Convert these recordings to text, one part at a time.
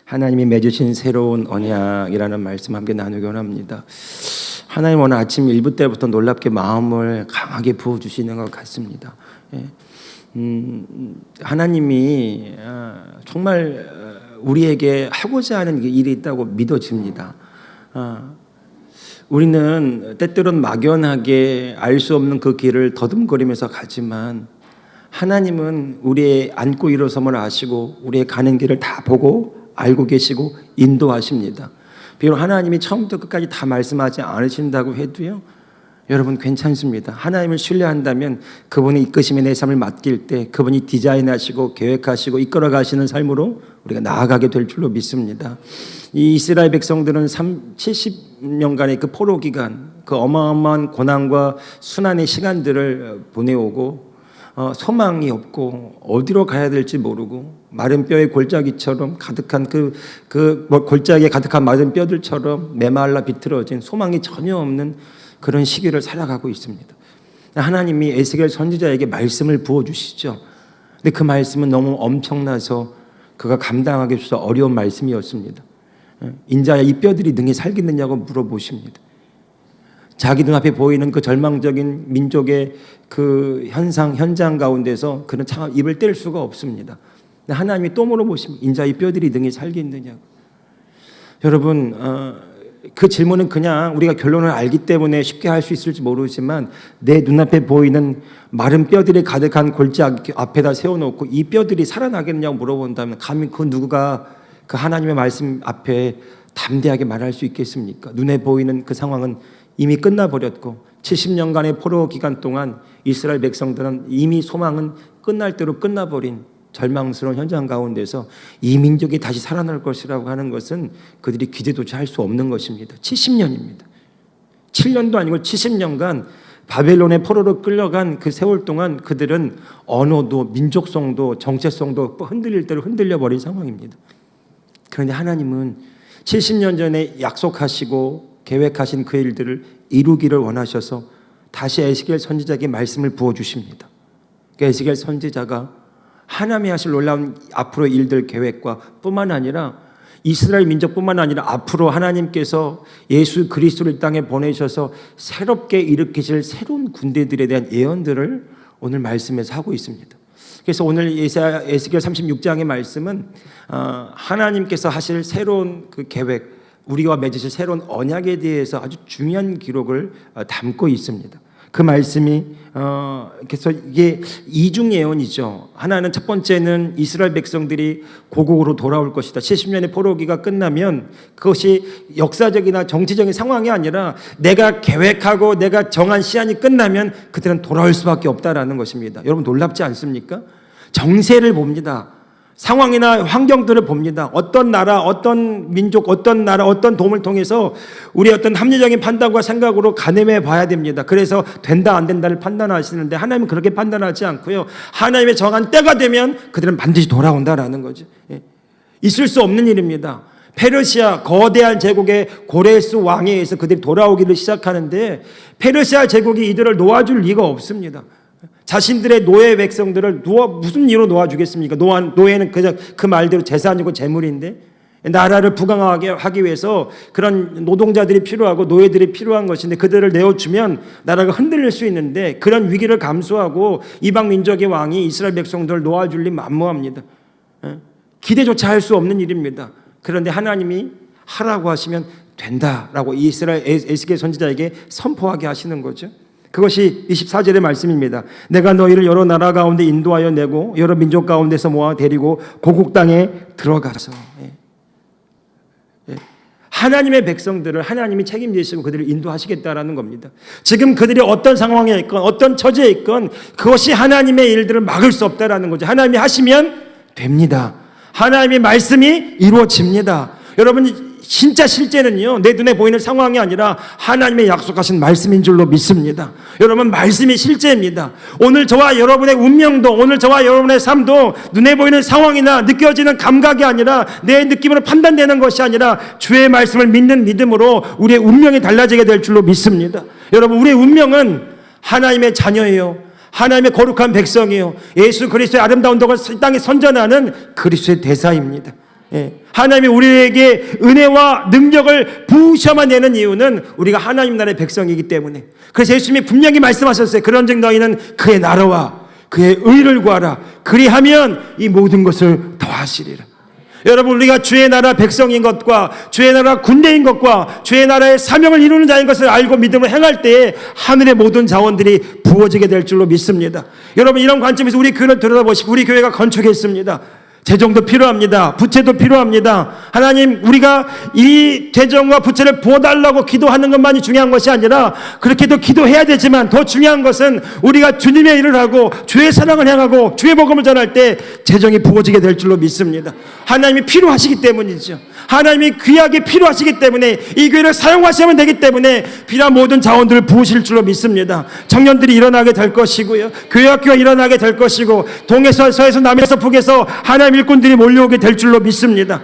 하나님이 맺으신 새로운 언약이라는 말씀 함께 나누기 원합니다. 하나님 오늘 아침 1부 때부터 놀랍게 마음을 강하게 부어주시는 것 같습니다. 하나님이 정말 우리에게 하고자 하는 일이 있다고 믿어집니다. 우리는 때때로는 막연하게 알 수 없는 그 길을 더듬거리면서 가지만 하나님은 우리의 앉고 일어섬을 아시고 우리의 가는 길을 다 보고 알고 계시고 인도하십니다. 비록 하나님이 처음부터 끝까지 다 말씀하지 않으신다고 해도요, 여러분 괜찮습니다. 하나님을 신뢰한다면 그분이 이끄심에 내 삶을 맡길 때 그분이 디자인하시고 계획하시고 이끌어 가시는 삶으로 우리가 나아가게 될 줄로 믿습니다. 이 이스라엘 백성들은 70년간의 그 포로 기간, 그 어마어마한 고난과 순환의 시간들을 보내오고 소망이 없고 어디로 가야 될지 모르고 마른 뼈의 골짜기처럼 가득한 골짜기에 가득한 마른 뼈들처럼 메말라 비틀어진 소망이 전혀 없는 그런 시기를 살아가고 있습니다. 하나님이 에스겔 선지자에게 말씀을 부어주시죠. 근데 그 말씀은 너무 엄청나서 그가 감당하기 좀 어려운 말씀이었습니다. 인자야 이 뼈들이 능히 살겠느냐고 물어보십니다. 자기 눈앞에 보이는 그 절망적인 민족의 그 현장 가운데서 그는 참 입을 뗄 수가 없습니다. 하나님이 또 물어보십니다. 인자 이 뼈들이 능히 살겠느냐고. 여러분 그 질문은 그냥 우리가 결론을 알기 때문에 쉽게 할 수 있을지 모르지만 내 눈앞에 보이는 마른 뼈들이 가득한 골짜기 앞에다 세워놓고 이 뼈들이 살아나겠냐고 물어본다면 감히 그 누구가 그 하나님의 말씀 앞에 담대하게 말할 수 있겠습니까? 눈에 보이는 그 상황은 이미 끝나버렸고 70년간의 포로 기간 동안 이스라엘 백성들은 이미 소망은 끝날 대로 끝나버린 절망스러운 현장 가운데서 이 민족이 다시 살아날 것이라고 하는 것은 그들이 기대조차 할 수 없는 것입니다. 70년입니다. 7년도 아니고 70년간 바벨론의 포로로 끌려간 그 세월 동안 그들은 언어도 민족성도 정체성도 흔들릴 대로 흔들려버린 상황입니다. 그런데 하나님은 70년 전에 약속하시고 계획하신 그 일들을 이루기를 원하셔서 다시 에스겔 선지자에게 말씀을 부어주십니다. 에스겔 선지자가 하나님이 하실 놀라운 앞으로의 일들 계획과 뿐만 아니라 이스라엘 민족뿐만 아니라 앞으로 하나님께서 예수 그리스도를 이 땅에 보내셔서 새롭게 일으키실 새로운 군대들에 대한 예언들을 오늘 말씀에서 하고 있습니다. 그래서 오늘 에스겔 36장의 말씀은 하나님께서 하실 새로운 그 계획, 우리와 맺으실 새로운 언약에 대해서 아주 중요한 기록을 담고 있습니다. 그 말씀이 그래서 이게 이중 예언이죠. 하나는 첫 번째는 이스라엘 백성들이 고국으로 돌아올 것이다. 70년의 포로기가 끝나면 그것이 역사적이나 정치적인 상황이 아니라 내가 계획하고 내가 정한 시한이 끝나면 그들은 돌아올 수밖에 없다라는 것입니다. 여러분 놀랍지 않습니까? 정세를 봅니다. 상황이나 환경들을 봅니다. 어떤 나라, 어떤 민족, 어떤 나라, 어떤 도움을 통해서 우리의 어떤 합리적인 판단과 생각으로 가늠해 봐야 됩니다. 그래서 된다 안 된다를 판단하시는데 하나님은 그렇게 판단하지 않고요. 하나님의 정한 때가 되면 그들은 반드시 돌아온다라는 거죠. 있을 수 없는 일입니다. 페르시아 거대한 제국의 고레스 왕에 의해서 그들이 돌아오기를 시작하는데 페르시아 제국이 이들을 놓아줄 리가 없습니다. 자신들의 노예 백성들을 무슨 이유로 놓아주겠습니까? 노예는 그 말대로 재산이고 재물인데 나라를 부강하게 하기 위해서 그런 노동자들이 필요하고 노예들이 필요한 것인데 그들을 내어주면 나라가 흔들릴 수 있는데 그런 위기를 감수하고 이방 민족의 왕이 이스라엘 백성들을 놓아줄 리 만무합니다. 기대조차 할 수 없는 일입니다. 그런데 하나님이 하라고 하시면 된다라고 이스라엘 에스겔 선지자에게 선포하게 하시는 거죠. 그것이 24절의 말씀입니다. 내가 너희를 여러 나라 가운데 인도하여 내고 여러 민족 가운데서 모아 데리고 고국 땅에 들어가서 하나님의 백성들을 하나님이 책임지시고 그들을 인도하시겠다라는 겁니다. 지금 그들이 어떤 상황에 있건 어떤 처지에 있건 그것이 하나님의 일들을 막을 수 없다라는 거죠. 하나님이 하시면 됩니다. 하나님의 말씀이 이루어집니다. 여러분 진짜 실제는요 내 눈에 보이는 상황이 아니라 하나님의 약속하신 말씀인 줄로 믿습니다. 여러분 말씀이 실제입니다. 오늘 저와 여러분의 운명도 오늘 저와 여러분의 삶도 눈에 보이는 상황이나 느껴지는 감각이 아니라 내 느낌으로 판단되는 것이 아니라 주의 말씀을 믿는 믿음으로 우리의 운명이 달라지게 될 줄로 믿습니다. 여러분 우리의 운명은 하나님의 자녀예요. 하나님의 거룩한 백성이요 예수 그리스도의 아름다운 덕을 이 땅에 선전하는 그리스도의 대사입니다. 하나님이 우리에게 은혜와 능력을 부으셔만 내는 이유는 우리가 하나님 나라의 백성이기 때문에. 그래서 예수님이 분명히 말씀하셨어요. 그런즉 너희는 그의 나라와 그의 의를 구하라. 그리하면 이 모든 것을 더하시리라. 여러분, 우리가 주의 나라 백성인 것과 주의 나라 군대인 것과 주의 나라의 사명을 이루는 자인 것을 알고 믿음으로 행할 때에 하늘의 모든 자원들이 부어지게 될 줄로 믿습니다. 여러분, 이런 관점에서 우리 교회를 들여다보시고 우리 교회가 건축했습니다. 재정도 필요합니다. 부채도 필요합니다. 하나님, 우리가 이 재정과 부채를 부어달라고 기도하는 것만이 중요한 것이 아니라 그렇게도 기도해야 되지만 더 중요한 것은 우리가 주님의 일을 하고 주의 사랑을 행하고 주의 복음을 전할 때 재정이 부어지게 될 줄로 믿습니다. 하나님이 필요하시기 때문이죠. 하나님이 귀하게 필요하시기 때문에 이 교회를 사용하시면 되기 때문에 필요한 모든 자원들을 부으실 줄로 믿습니다. 청년들이 일어나게 될 것이고요, 교회 학교가 일어나게 될 것이고, 동에서 서에서 남에서 북에서 하나님 일꾼들이 몰려오게 될 줄로 믿습니다.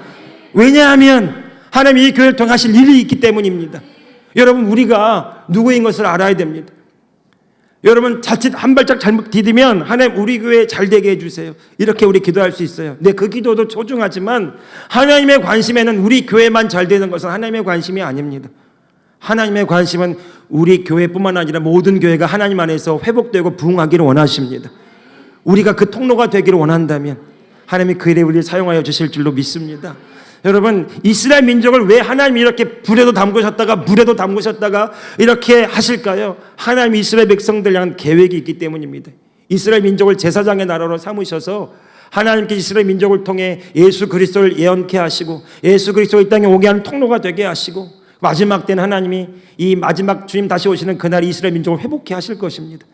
왜냐하면 하나님이 이 교회를 통해 하실 일이 있기 때문입니다. 여러분, 우리가 누구인 것을 알아야 됩니다. 여러분, 자칫 한 발짝 잘못 디디면 하나님 우리 교회 잘 되게 해주세요, 이렇게 우리 기도할 수 있어요. 네, 그 기도도 소중하지만 하나님의 관심에는 우리 교회만 잘 되는 것은 하나님의 관심이 아닙니다. 하나님의 관심은 우리 교회뿐만 아니라 모든 교회가 하나님 안에서 회복되고 부흥하기를 원하십니다. 우리가 그 통로가 되기를 원한다면 하나님이 그 일에 우리를 사용하여 주실 줄로 믿습니다. 여러분, 이스라엘 민족을 왜 하나님이 이렇게 불에도 담그셨다가 물에도 담그셨다가 이렇게 하실까요? 하나님이 이스라엘 백성들 향한 계획이 있기 때문입니다. 이스라엘 민족을 제사장의 나라로 삼으셔서 하나님께 이스라엘 민족을 통해 예수 그리스도를 예언케 하시고 예수 그리스도가 이 땅에 오게 하는 통로가 되게 하시고, 마지막 때는 하나님이 이 마지막 주님 다시 오시는 그날 이스라엘 민족을 회복케 하실 것입니다.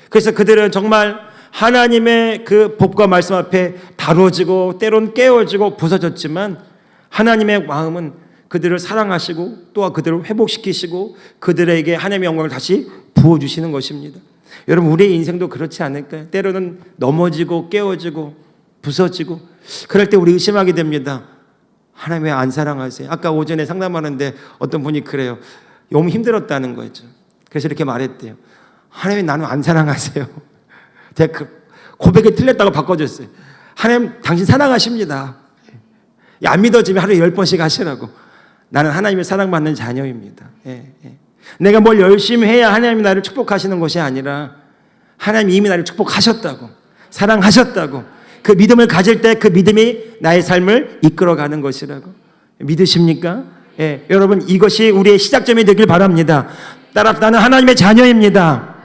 그래서 그들은 정말 하나님의 그 법과 말씀 앞에 다뤄지고 때론 깨어지고 부서졌지만 하나님의 마음은 그들을 사랑하시고 또 그들을 회복시키시고 그들에게 하나님의 영광을 다시 부어주시는 것입니다. 여러분, 우리의 인생도 그렇지 않을까요? 때로는 넘어지고 깨어지고 부서지고 그럴 때 우리 의심하게 됩니다. 하나님 왜 안 사랑하세요? 아까 오전에 상담하는데 어떤 분이 그래요. 너무 힘들었다는 거죠. 그래서 이렇게 말했대요. 하나님 나는 안 사랑하세요. 제가 그 고백이 틀렸다고 바꿔줬어요. 하나님 당신 사랑하십니다. 안 믿어지면 하루에 10번씩 하시라고. 나는 하나님의 사랑받는 자녀입니다. 내가 뭘 열심히 해야 하나님이 나를 축복하시는 것이 아니라 하나님이 이미 나를 축복하셨다고, 사랑하셨다고, 그 믿음을 가질 때 그 믿음이 나의 삶을 이끌어가는 것이라고. 믿으십니까? 여러분, 이것이 우리의 시작점이 되길 바랍니다. 따라 나는 하나님의 자녀입니다.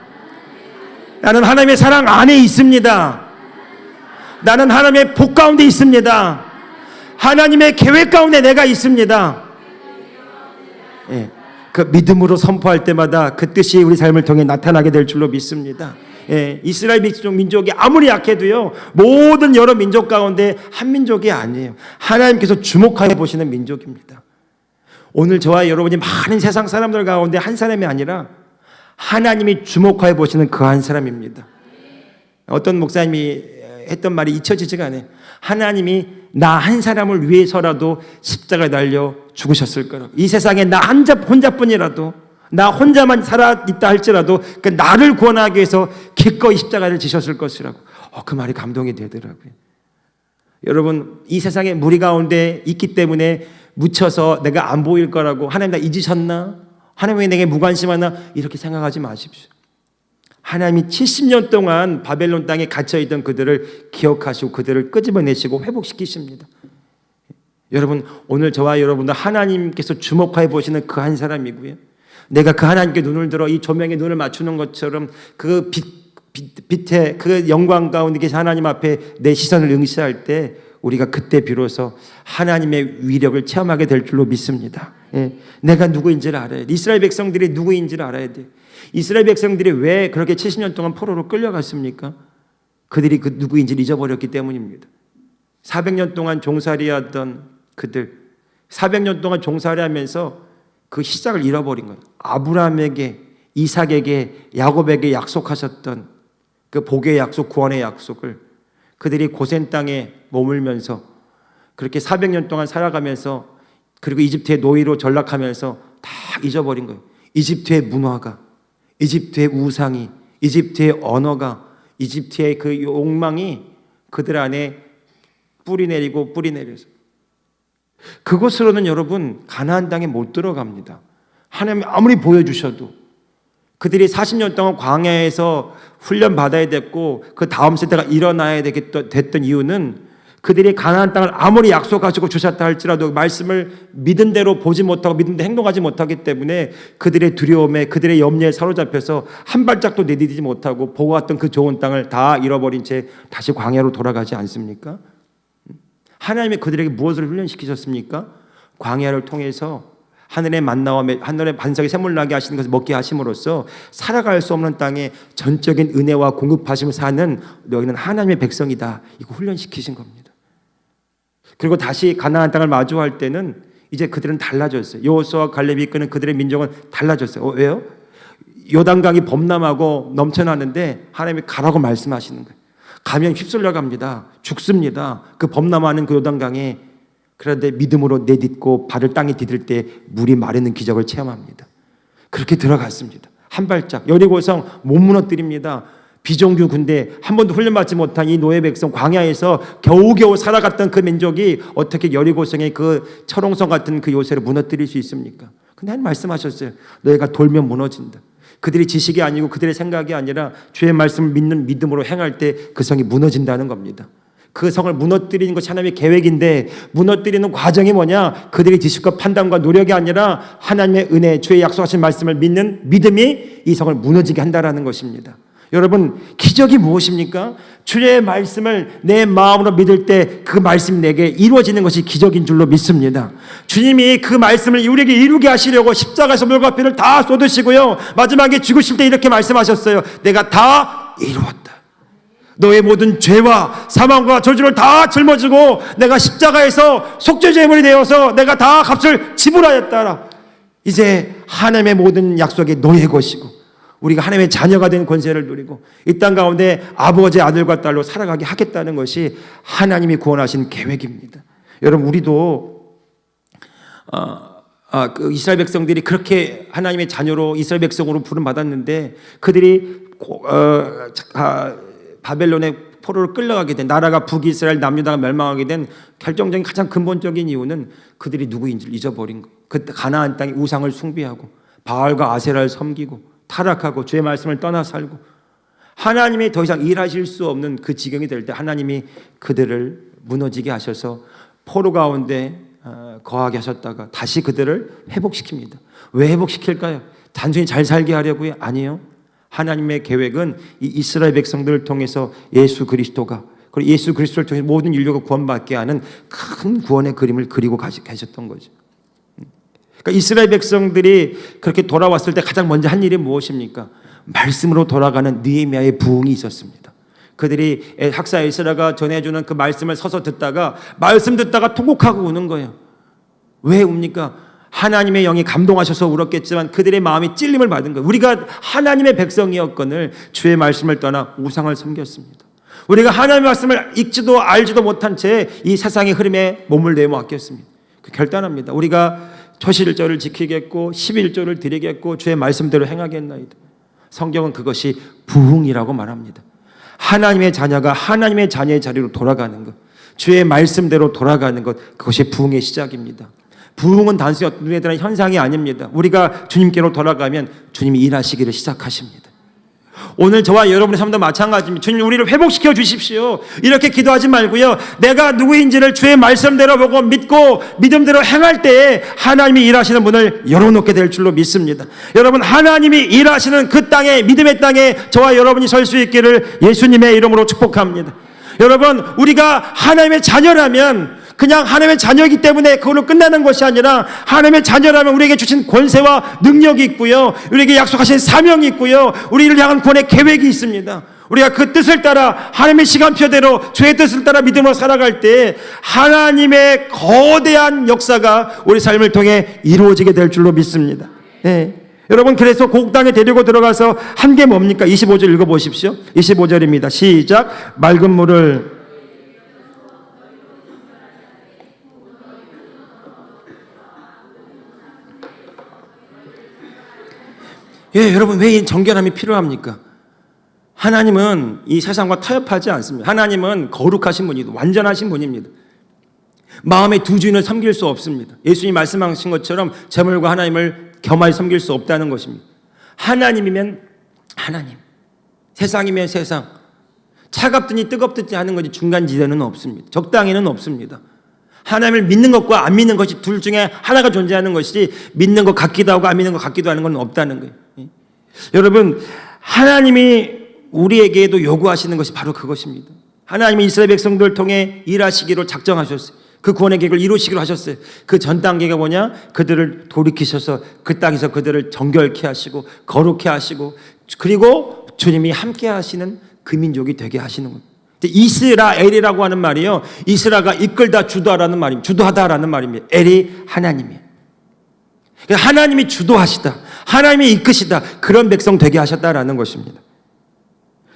나는 하나님의 사랑 안에 있습니다. 나는 하나님의 복 가운데 있습니다. 하나님의 계획 가운데 내가 있습니다. 그 믿음으로 선포할 때마다 그 뜻이 우리 삶을 통해 나타나게 될 줄로 믿습니다. 이스라엘 민족이 아무리 약해도요, 모든 여러 민족 가운데 한 민족이 아니에요. 하나님께서 주목하여 보시는 민족입니다. 오늘 저와 여러분이 많은 세상 사람들 가운데 한 사람이 아니라 하나님이 주목하여 보시는 그 한 사람입니다. 어떤 목사님이 했던 말이 잊혀지지가 않아요. 하나님이 나 한 사람을 위해서라도 십자가에 달려 죽으셨을 거라고. 이 세상에 나 혼자뿐이라도, 나 혼자만 살아있다 할지라도 그 나를 구원하기 위해서 기꺼이 십자가를 지셨을 것이라고. 그 말이 감동이 되더라고요. 여러분, 이 세상에 무리 가운데 있기 때문에 묻혀서 내가 안 보일 거라고, 하나님 나 잊으셨나? 하나님 왜 내게 무관심하나? 이렇게 생각하지 마십시오. 하나님이 70년 동안 바벨론 땅에 갇혀있던 그들을 기억하시고 그들을 끄집어내시고 회복시키십니다. 여러분, 오늘 저와 여러분도 하나님께서 주목하여 보시는 그 한 사람이고요, 내가 그 하나님께 눈을 들어 이 조명에 눈을 맞추는 것처럼 그 빛에 그 영광 가운데 계신 하나님 앞에 내 시선을 응시할 때 우리가 그때 비로소 하나님의 위력을 체험하게 될 줄로 믿습니다. 내가 누구인지를 알아야 돼. 이스라엘 백성들이 누구인지를 알아야 돼. 이스라엘 백성들이 왜 그렇게 70년 동안 포로로 끌려갔습니까? 그들이 그 누구인지를 잊어버렸기 때문입니다. 400년 동안 종살이하던 그들, 400년 동안 종살이하면서 그 시작을 잃어버린 거예요. 아브라함에게, 이삭에게, 야곱에게 약속하셨던 그 복의 약속, 구원의 약속을 그들이 고센 땅에 머물면서 그렇게 400년 동안 살아가면서, 그리고 이집트의 노예로 전락하면서 다 잊어버린 거예요. 이집트의 문화가, 이집트의 우상이, 이집트의 언어가, 이집트의 그 욕망이 그들 안에 뿌리 내려서 그곳으로는 여러분 가나안 땅에 못 들어갑니다. 하나님이 아무리 보여주셔도. 그들이 40년 동안 광야에서 훈련 받아야 됐고 그 다음 세대가 일어나야 됐던 이유는 그들이 가나안 땅을 아무리 약속하시고 주셨다 할지라도 말씀을 믿은 대로 보지 못하고 믿은 대로 행동하지 못하기 때문에 그들의 두려움에 그들의 염려에 사로잡혀서 한 발짝도 내디디지 못하고 보고 왔던 그 좋은 땅을 다 잃어버린 채 다시 광야로 돌아가지 않습니까? 하나님이 그들에게 무엇을 훈련시키셨습니까? 광야를 통해서 하늘의 만나와 하늘의 반석이 샘물나게 하시는 것을 먹게 하심으로써 살아갈 수 없는 땅에 전적인 은혜와 공급하심을 사는 너희는 하나님의 백성이다. 이거 훈련시키신 겁니다. 그리고 다시 가나안 땅을 마주할 때는 이제 그들은 달라졌어요. 여호수아와 갈렙이 이끄는 그들의 민족은 달라졌어요. 왜요? 요단강이 범람하고 넘쳐나는데 하나님이 가라고 말씀하시는 거예요. 가면 휩쓸려 갑니다. 죽습니다. 그 범람하는 그 요단강에. 그런데 믿음으로 내딛고 발을 땅에 디딜 때 물이 마르는 기적을 체험합니다. 그렇게 들어갔습니다. 한 발짝. 여리고성 못 무너뜨립니다. 비정규 군대, 한 번도 훈련받지 못한 이 노예 백성 광야에서 겨우겨우 살아갔던 그 민족이 어떻게 여리고성의 그 철옹성 같은 그 요새를 무너뜨릴 수 있습니까? 근데 하나님 말씀하셨어요. 너희가 돌면 무너진다. 그들의 지식이 아니고 그들의 생각이 아니라 주의 말씀을 믿는 믿음으로 행할 때 그 성이 무너진다는 겁니다. 그 성을 무너뜨리는 것이 하나님의 계획인데 무너뜨리는 과정이 뭐냐? 그들의 지식과 판단과 노력이 아니라 하나님의 은혜, 주의 약속하신 말씀을 믿는 믿음이 이 성을 무너지게 한다는 것입니다. 여러분, 기적이 무엇입니까? 주의 말씀을 내 마음으로 믿을 때 그 말씀이 내게 이루어지는 것이 기적인 줄로 믿습니다. 주님이 그 말씀을 우리에게 이루게 하시려고 십자가에서 물과 피를 다 쏟으시고요, 마지막에 죽으실 때 이렇게 말씀하셨어요. 내가 다 이루었다. 너의 모든 죄와 사망과 저주를 다 짊어지고 내가 십자가에서 속죄제물이 되어서 내가 다 값을 지불하였다. 이제 하나님의 모든 약속이 너의 것이고 우리가 하나님의 자녀가 된 권세를 누리고 이 땅 가운데 아버지의 아들과 딸로 살아가게 하겠다는 것이 하나님이 구원하신 계획입니다. 여러분, 우리도 그 이스라엘 백성들이 그렇게 하나님의 자녀로 이스라엘 백성으로 부름받았는데 그들이 바벨론의 포로로 끌려가게 된, 나라가 북이스라엘 남유다가 멸망하게 된 결정적인 가장 근본적인 이유는 그들이 누구인지를 잊어버린 거예요. 그 가나안 땅의 우상을 숭배하고 바알과 아세라를 섬기고 타락하고 주의 말씀을 떠나 살고 하나님이 더 이상 일하실 수 없는 그 지경이 될 때 하나님이 그들을 무너지게 하셔서 포로 가운데 거하게 하셨다가 다시 그들을 회복시킵니다. 왜 회복시킬까요? 단순히 잘 살게 하려고요? 아니요. 하나님의 계획은 이 이스라엘 백성들을 통해서 예수 그리스도가, 그리고 예수 그리스도를 통해 모든 인류가 구원받게 하는 큰 구원의 그림을 그리고 계셨던 거죠. 그러니까 이스라엘 백성들이 그렇게 돌아왔을 때 가장 먼저 한 일이 무엇입니까? 말씀으로 돌아가는 느헤미야의 부흥이 있었습니다. 그들이 학사 에스라가 전해주는 그 말씀을 서서 듣다가 말씀 듣다가 통곡하고 우는 거예요. 왜 웁니까? 하나님의 영이 감동하셔서 울었겠지만 그들의 마음이 찔림을 받은 거예요. 우리가 하나님의 백성이었거늘 주의 말씀을 떠나 우상을 섬겼습니다. 우리가 하나님의 말씀을 읽지도 알지도 못한 채 이 세상의 흐름에 몸을 내맡겼습니다. 결단합니다. 우리가 초실절을 지키겠고 11조를 드리겠고 주의 말씀대로 행하겠나이다. 성경은 그것이 부흥이라고 말합니다. 하나님의 자녀가 하나님의 자녀의 자리로 돌아가는 것, 주의 말씀대로 돌아가는 것, 그것이 부흥의 시작입니다. 부흥은 단순히 눈에 드는 현상이 아닙니다. 우리가 주님께로 돌아가면 주님이 일하시기를 시작하십니다. 오늘 저와 여러분의 삶도 마찬가지입니다. 주님, 우리를 회복시켜 주십시오. 이렇게 기도하지 말고요, 내가 누구인지를 주의 말씀대로 보고 믿고 믿음대로 행할 때에 하나님이 일하시는 문을 열어놓게 될 줄로 믿습니다. 여러분, 하나님이 일하시는 그 땅에, 믿음의 땅에 저와 여러분이 설 수 있기를 예수님의 이름으로 축복합니다. 여러분, 우리가 하나님의 자녀라면 그냥 하나님의 자녀이기 때문에 그걸로 끝나는 것이 아니라 하나님의 자녀라면 우리에게 주신 권세와 능력이 있고요, 우리에게 약속하신 사명이 있고요, 우리를 향한 구원의 계획이 있습니다. 우리가 그 뜻을 따라 하나님의 시간표대로 주의 뜻을 따라 믿음으로 살아갈 때 하나님의 거대한 역사가 우리 삶을 통해 이루어지게 될 줄로 믿습니다. 네. 여러분, 그래서 그 땅에 데리고 들어가서 한 게 뭡니까? 25절 읽어보십시오. 25절입니다. 시작. 맑은 물을 여러분, 왜 이 정결함이 필요합니까? 하나님은 이 세상과 타협하지 않습니다. 하나님은 거룩하신 분이고 완전하신 분입니다. 마음의 두 주인을 섬길 수 없습니다. 예수님이 말씀하신 것처럼 재물과 하나님을 겸하여 섬길 수 없다는 것입니다. 하나님이면 하나님, 세상이면 세상, 차갑든지 뜨겁든지 하는 것이 중간지대는 없습니다. 적당히는 없습니다. 하나님을 믿는 것과 안 믿는 것이 둘 중에 하나가 존재하는 것이지 믿는 것 같기도 하고 안 믿는 것 같기도 하는 건 없다는 거예요. 여러분, 하나님이 우리에게도 요구하시는 것이 바로 그것입니다. 하나님이 이스라엘 백성들을 통해 일하시기로 작정하셨어요. 그 구원의 계획을 이루시기로 하셨어요. 그 전 단계가 뭐냐? 그들을 돌이키셔서 그 땅에서 그들을 정결케 하시고 거룩케 하시고 그리고 주님이 함께 하시는 그 민족이 되게 하시는 겁니다. 이스라엘이라고 하는 말이요, 이스라가 이끌다 주도하라는 말입니다. 주도하다라는 말입니다. 엘이 하나님이에요. 하나님이 주도하시다, 하나님이 이끄시다, 그런 백성 되게 하셨다라는 것입니다.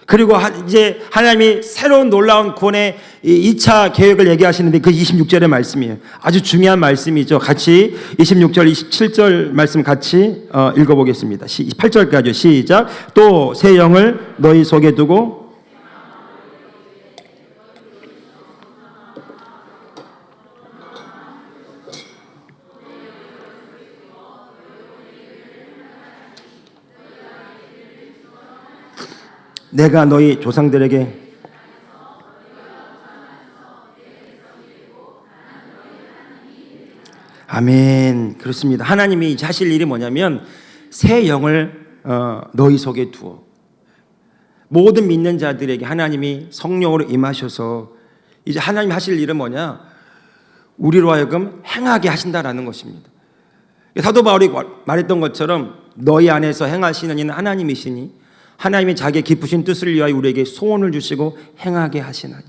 그리고 이제 하나님이 새로운 놀라운 구원의 2차 계획을 얘기하시는데 그 26절의 말씀이에요. 아주 중요한 말씀이죠. 같이 26절, 27절 말씀 같이 읽어보겠습니다. 8절까지 시작. 또 새 영을 너희 속에 두고 내가 너희 조상들에게 아멘. 그렇습니다. 하나님이 하실 일이 뭐냐면 새 영을 너희 속에 두어 모든 믿는 자들에게 하나님이 성령으로 임하셔서 이제 하나님 하실 일은 뭐냐? 우리로 하여금 행하게 하신다라는 것입니다. 사도 바울이 말했던 것처럼 너희 안에서 행하시는 이는 하나님이시니 하나님이 자기의 깊으신 뜻을 위하여 우리에게 소원을 주시고 행하게 하시나니.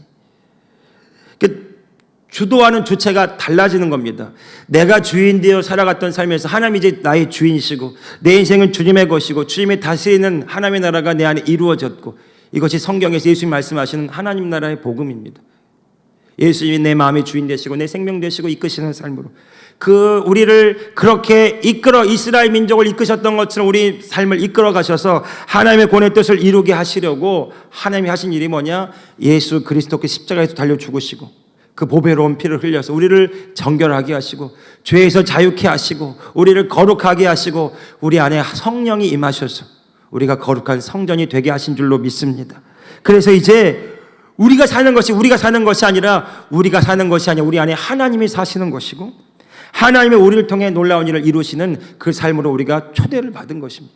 주도하는 주체가 달라지는 겁니다. 내가 주인 되어 살아갔던 삶에서 하나님이 이제 나의 주인이시고 내 인생은 주님의 것이고 주님의 다스리는 하나님의 나라가 내 안에 이루어졌고 이것이 성경에서 예수님이 말씀하시는 하나님 나라의 복음입니다. 예수님이 내 마음의 주인 되시고 내 생명 되시고 이끄시는 삶으로 우리를 그렇게 이끌어 이스라엘 민족을 이끄셨던 것처럼 우리 삶을 이끌어 가셔서 하나님의 구원의 뜻을 이루게 하시려고 하나님이 하신 일이 뭐냐? 예수 그리스도께 십자가에서 달려 죽으시고 그 보배로운 피를 흘려서 우리를 정결하게 하시고 죄에서 자유케 하시고 우리를 거룩하게 하시고 우리 안에 성령이 임하셔서 우리가 거룩한 성전이 되게 하신 줄로 믿습니다. 그래서 이제 우리가 사는 것이 아니라 우리 안에 하나님이 사시는 것이고 하나님의 우리를 통해 놀라운 일을 이루시는 그 삶으로 우리가 초대를 받은 것입니다.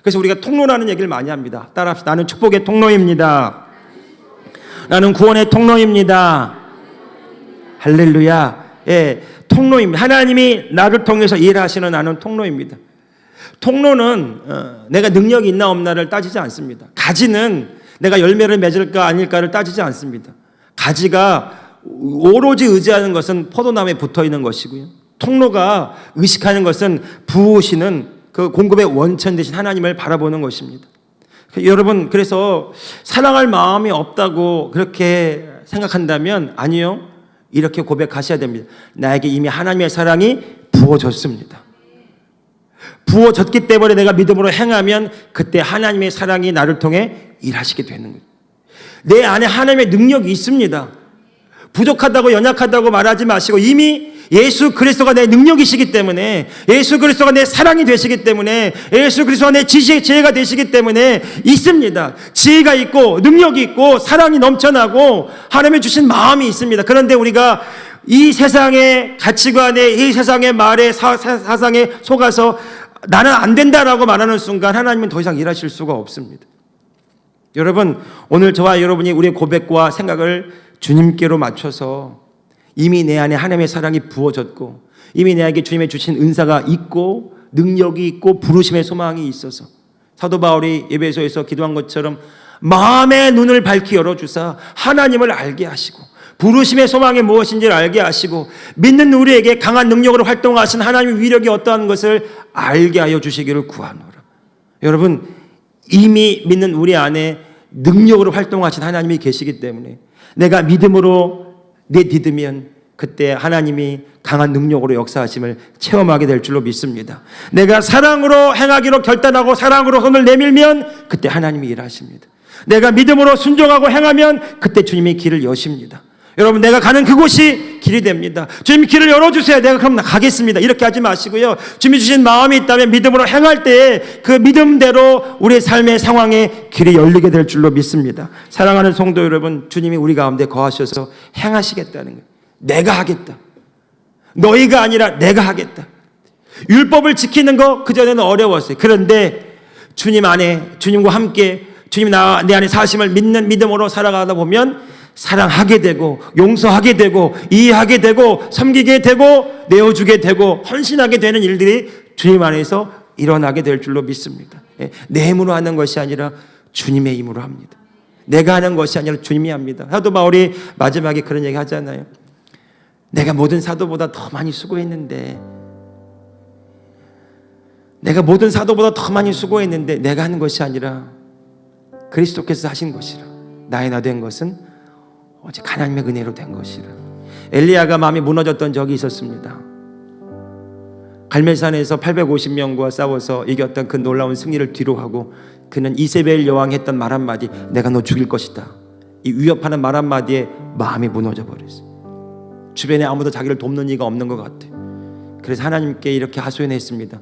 그래서 우리가 통로라는 얘기를 많이 합니다. 따라합시다. 나는 축복의 통로입니다. 나는 구원의 통로입니다. 할렐루야. 예, 통로입니다. 하나님이 나를 통해서 일하시는 나는 통로입니다. 통로는 내가 능력이 있나 없나를 따지지 않습니다. 가지는 내가 열매를 맺을까 아닐까를 따지지 않습니다. 가지가 오로지 의지하는 것은 포도나무에 붙어있는 것이고요. 통로가 의식하는 것은 부으시는 그 공급의 원천 되신 하나님을 바라보는 것입니다. 여러분, 그래서 사랑할 마음이 없다고 그렇게 생각한다면 아니요. 이렇게 고백하셔야 됩니다. 나에게 이미 하나님의 사랑이 부어졌습니다. 부어졌기 때문에 내가 믿음으로 행하면 그때 하나님의 사랑이 나를 통해 일하시게 되는 거예요. 내 안에 하나님의 능력이 있습니다. 부족하다고 연약하다고 말하지 마시고 이미 예수 그리스도가 내 능력이시기 때문에 예수 그리스도가 내 사랑이 되시기 때문에 예수 그리스도가 내 지혜가 되시기 때문에 있습니다. 지혜가 있고 능력이 있고 사랑이 넘쳐나고 하나님이 주신 마음이 있습니다. 그런데 우리가 이 세상의 가치관에 이 세상의 말에 사상에 속아서 나는 안 된다라고 말하는 순간 하나님은 더 이상 일하실 수가 없습니다. 여러분, 오늘 저와 여러분이 우리의 고백과 생각을 주님께로 맞춰서 이미 내 안에 하나님의 사랑이 부어졌고 이미 내게 주님의 주신 은사가 있고 능력이 있고 부르심의 소망이 있어서 사도 바울이 에베소에서 기도한 것처럼 마음의 눈을 밝히 열어주사 하나님을 알게 하시고 부르심의 소망이 무엇인지를 알게 하시고 믿는 우리에게 강한 능력으로 활동하신 하나님의 위력이 어떠한 것을 알게 하여 주시기를 구하노라. 여러분, 이미 믿는 우리 안에 능력으로 활동하신 하나님이 계시기 때문에 내가 믿음으로 내딛으면 그때 하나님이 강한 능력으로 역사하심을 체험하게 될 줄로 믿습니다. 내가 사랑으로 행하기로 결단하고 사랑으로 손을 내밀면 그때 하나님이 일하십니다. 내가 믿음으로 순종하고 행하면 그때 주님이 길을 여십니다. 여러분, 내가 가는 그곳이 길이 됩니다. 주님 길을 열어주세요. 내가 그럼 가겠습니다. 이렇게 하지 마시고요. 주님이 주신 마음이 있다면 믿음으로 행할 때 그 믿음대로 우리의 삶의 상황에 길이 열리게 될 줄로 믿습니다. 사랑하는 성도 여러분, 주님이 우리 가운데 거하셔서 행하시겠다는 거예요. 내가 하겠다. 너희가 아니라 내가 하겠다. 율법을 지키는 거 그전에는 어려웠어요. 그런데 주님 안에, 주님과 함께 주님이 내 안에 사심을 믿는 믿음으로 살아가다 보면 사랑하게 되고 용서하게 되고 이해하게 되고 섬기게 되고 내어주게 되고 헌신하게 되는 일들이 주님 안에서 일어나게 될 줄로 믿습니다. 내 힘으로 하는 것이 아니라 주님의 힘으로 합니다. 내가 하는 것이 아니라 주님이 합니다. 사도 바울이 마지막에 그런 얘기 하잖아요. 내가 모든 사도보다 더 많이 수고했는데, 내가 모든 사도보다 더 많이 수고했는데 내가 하는 것이 아니라 그리스도께서 하신 것이라. 나의 나 된 것은 오직 하나님의 은혜로 된 것이라. 엘리야가 마음이 무너졌던 적이 있었습니다. 갈멜산에서 850명과 싸워서 이겼던 그 놀라운 승리를 뒤로하고 그는 이세벨 여왕이 했던 말 한마디, 내가 너 죽일 것이다, 이 위협하는 말 한마디에 마음이 무너져 버렸어요. 주변에 아무도 자기를 돕는 이가 없는 것 같아요. 그래서 하나님께 이렇게 하소연했습니다.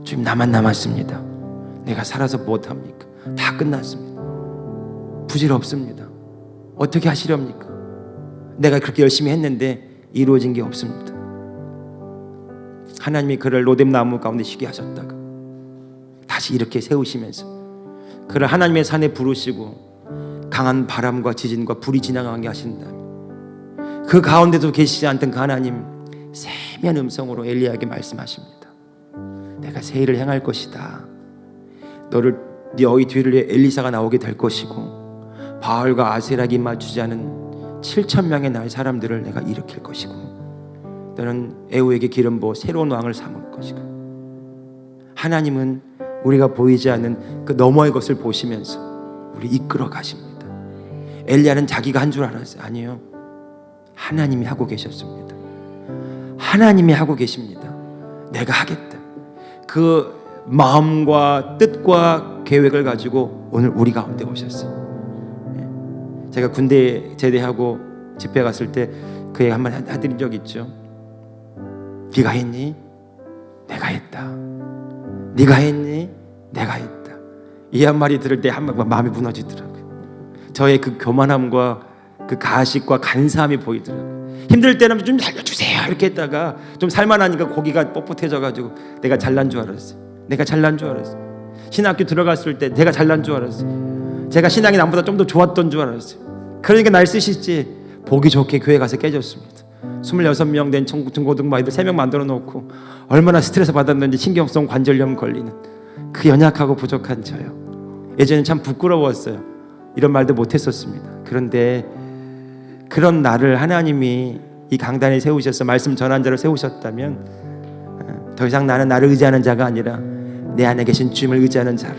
주님, 나만 남았습니다. 내가 살아서 무엇합니까? 다 끝났습니다. 부질없습니다. 어떻게 하시렵니까? 내가 그렇게 열심히 했는데 이루어진 게 없습니다. 하나님이 그를 로뎀나무 가운데 쉬게 하셨다가 다시 이렇게 세우시면서 그를 하나님의 산에 부르시고 강한 바람과 지진과 불이 지나가게 하신 다음에 그 가운데도 계시지 않던 그 하나님 세미한 음성으로 엘리야에게 말씀하십니다. 내가 새 일을 행할 것이다. 너희 뒤를 엘리사가 나오게 될 것이고 바알과 아세라기 맞추지 않은 7,000명의 나의 사람들을 내가 일으킬 것이고 너는 에후에게 기름 부어 새로운 왕을 삼을 것이고. 하나님은 우리가 보이지 않는 그 너머의 것을 보시면서 우리 이끌어 가십니다. 엘리야는 자기가 한 줄 알았어요. 아니요, 하나님이 하고 계셨습니다. 하나님이 하고 계십니다. 내가 하겠다. 그 마음과 뜻과 계획을 가지고 오늘 우리 가운데 오셨어요. 제가 군대 제대하고 집회 갔을 때 그 얘기 한번 해드린 적 있죠. 네가 했니? 내가 했다. 네가 했니? 내가 했다. 이 한 마디 들을 때 한번 마음이 무너지더라고요. 저의 그 교만함과 그 가식과 간사함이 보이더라고요. 힘들 때는 좀 살려주세요 이렇게 했다가 좀 살만하니까 고기가 뻣뻣해져가지고 내가 잘난 줄 알았어요. 내가 잘난 줄 알았어요. 신학교 들어갔을 때 내가 잘난 줄 알았어요. 제가 신앙이 남보다 좀 더 좋았던 줄 알았어요. 그러니까 날 쓰시지. 보기 좋게 교회 가서 깨졌습니다. 26명 된 중고등부 아이들 3명 만들어 놓고 얼마나 스트레스 받았는지 신경성 관절염 걸리는 그 연약하고 부족한 저요. 예전엔 참 부끄러웠어요. 이런 말도 못했었습니다. 그런데 그런 나를 하나님이 이 강단에 세우셔서 말씀 전한 자로 세우셨다면 더 이상 나는 나를 의지하는 자가 아니라 내 안에 계신 주님을 의지하는 자로,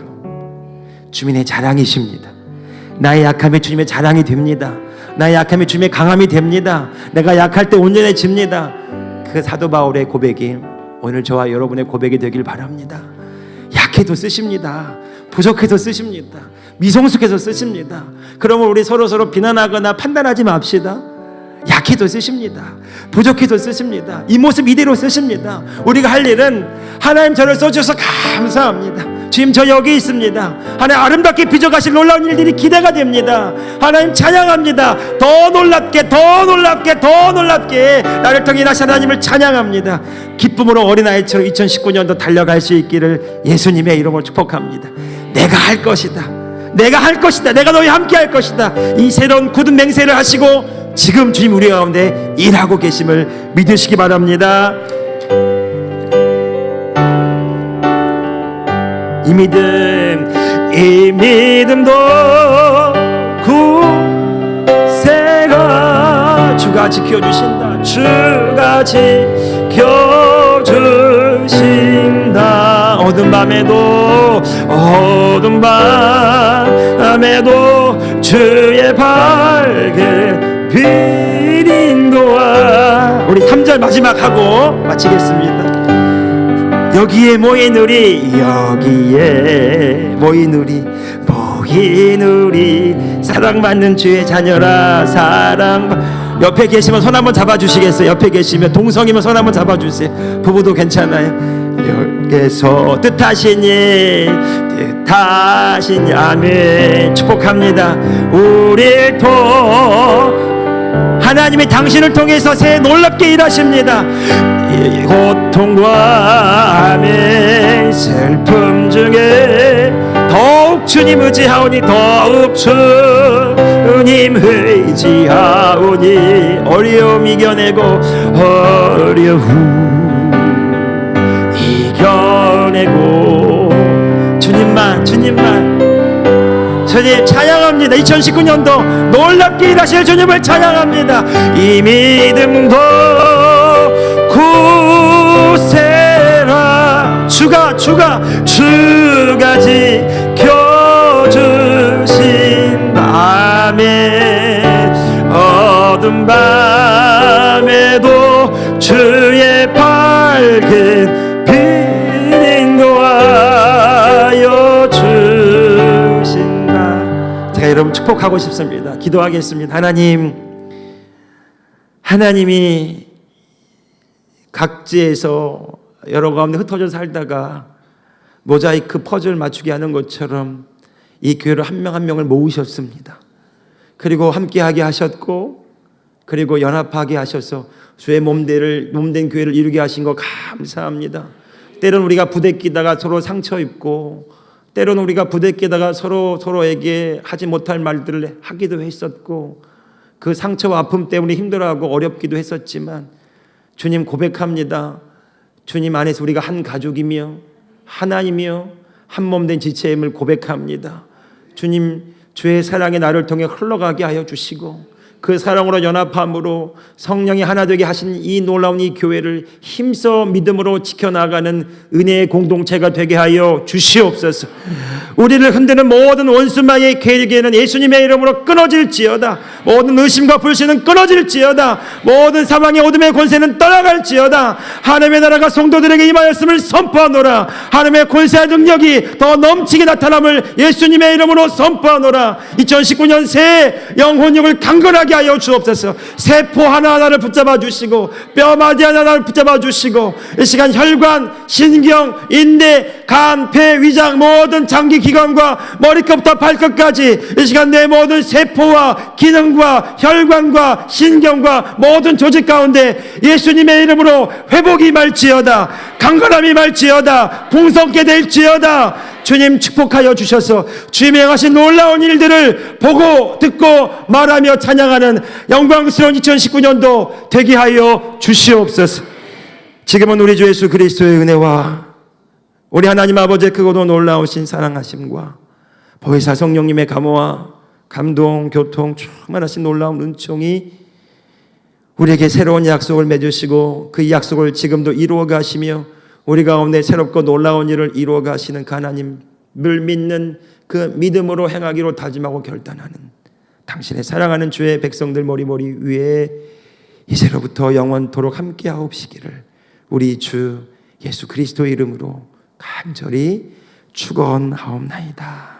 주님이 내 자랑이십니다. 나의 약함이 주님의 자랑이 됩니다. 나의 약함이 주님의 강함이 됩니다. 내가 약할 때 온전해집니다. 그 사도 바울의 고백이 오늘 저와 여러분의 고백이 되길 바랍니다. 약해도 쓰십니다. 부족해도 쓰십니다. 미성숙해서 쓰십니다. 그러면 우리 서로 비난하거나 판단하지 맙시다. 약해도 쓰십니다. 부족해도 쓰십니다. 이 모습 이대로 쓰십니다. 우리가 할 일은 하나님 저를 써주셔서 감사합니다. 주님 저 여기 있습니다. 하나님 아름답게 빚어가실 놀라운 일들이 기대가 됩니다. 하나님 찬양합니다. 더 놀랍게 나를 통해 일하신 하나님을 찬양합니다. 기쁨으로 어린아이처럼 2019년도 달려갈 수 있기를 예수님의 이름으로 축복합니다. 내가 할 것이다. 내가 너희 함께 할 것이다. 이 새로운 굳은 맹세를 하시고 지금 주님 우리 가운데 일하고 계심을 믿으시기 바랍니다. 이 믿음도 구세가 주가 지켜주신다. 주가 지켜주신다. 어두운 밤에도 주의 밝은 빛 인도하. 우리 3절 마지막 하고 마치겠습니다. 여기에 모인 우리 사랑받는 주의 자녀라. 옆에 계시면 손 한번 잡아주시겠어요? 옆에 계시면 동성이면 손 한번 잡아주세요. 부부도 괜찮아요. 여기서 뜻하시니 아멘. 축복합니다. 우리를 하나님이 당신을 통해서 새 놀랍게 일하십니다. 이 고통과 아멘 슬픔 중에 더욱 주님 의지하오니 더욱 주님 의지하오니 어려움 이겨내고 어려움 이겨내고 주님만 주님 찬양합니다. 2019년도 놀랍게 일하실 주님을 찬양합니다. 이 믿음도 굳세라 주가 지켜주신 밤에 어두운 밤에도 주의 밝은 빛 인도하여 주신다. 제가 여러분 축복하고 싶습니다. 기도하겠습니다. 하나님이 각지에서 여러 가운데 흩어져 살다가 모자이크 퍼즐 맞추게 하는 것처럼 이 교회로 한 명 한 명을 모으셨습니다. 그리고 함께하게 하셨고 그리고 연합하게 하셔서 주의 몸된 교회를 이루게 하신 거 감사합니다. 때로는 우리가 부대끼다가 서로 상처 입고 때로는 우리가 부대끼다가 서로에게 하지 못할 말들을 하기도 했었고 그 상처와 아픔 때문에 힘들어하고 어렵기도 했었지만 주님 고백합니다. 주님 안에서 우리가 한 가족이며 하나이며 한 몸된 지체임을 고백합니다. 주님 주의 사랑이 나를 통해 흘러가게 하여 주시고 그 사랑으로 연합함으로 성령이 하나 되게 하신 이 놀라운 이 교회를 힘써 믿음으로 지켜나가는 은혜의 공동체가 되게 하여 주시옵소서. 우리를 흔드는 모든 원수마의 계획에는 예수님의 이름으로 끊어질지어다. 모든 의심과 불신은 끊어질지어다. 모든 사방의 어둠의 권세는 떠나갈지어다. 하나님의 나라가 성도들에게 임하였음을 선포하노라. 하나님의 권세와 능력이 더 넘치게 나타남을 예수님의 이름으로 선포하노라. 2019년 새 영혼력을 강건하게 하여 주옵소서. 세포 하나하나를 붙잡아 주시고 뼈마디 하나하나를 붙잡아 주시고 이 시간 혈관, 신경, 인대, 간, 폐, 위장 모든 장기 기관과 머리끝부터 발끝까지 이 시간 내 모든 세포와 기능과 혈관과 신경과 모든 조직 가운데 예수님의 이름으로 회복이 말지어다. 강건함이 말지어다. 풍성케 될지어다. 주님 축복하여 주셔서 주님의 행하신 놀라운 일들을 보고 듣고 말하며 찬양하는 영광스러운 2019년도 되게 하여 주시옵소서. 지금은 우리 주 예수 그리스도의 은혜와 우리 하나님 아버지의 크고도 놀라우신 사랑하심과 보혜사 성령님의 감화와 감동, 교통 충만하신 놀라운 은총이 우리에게 새로운 약속을 맺으시고 그 약속을 지금도 이루어 가시며 우리 가운데 새롭고 놀라운 일을 이루어 가시는 하나님을 믿는 그 믿음으로 행하기로 다짐하고 결단하는 당신의 사랑하는 주의 백성들 머리 위에 이제로부터 영원토록 함께하옵시기를 우리 주 예수 그리스도의 이름으로 간절히 축원하옵나이다.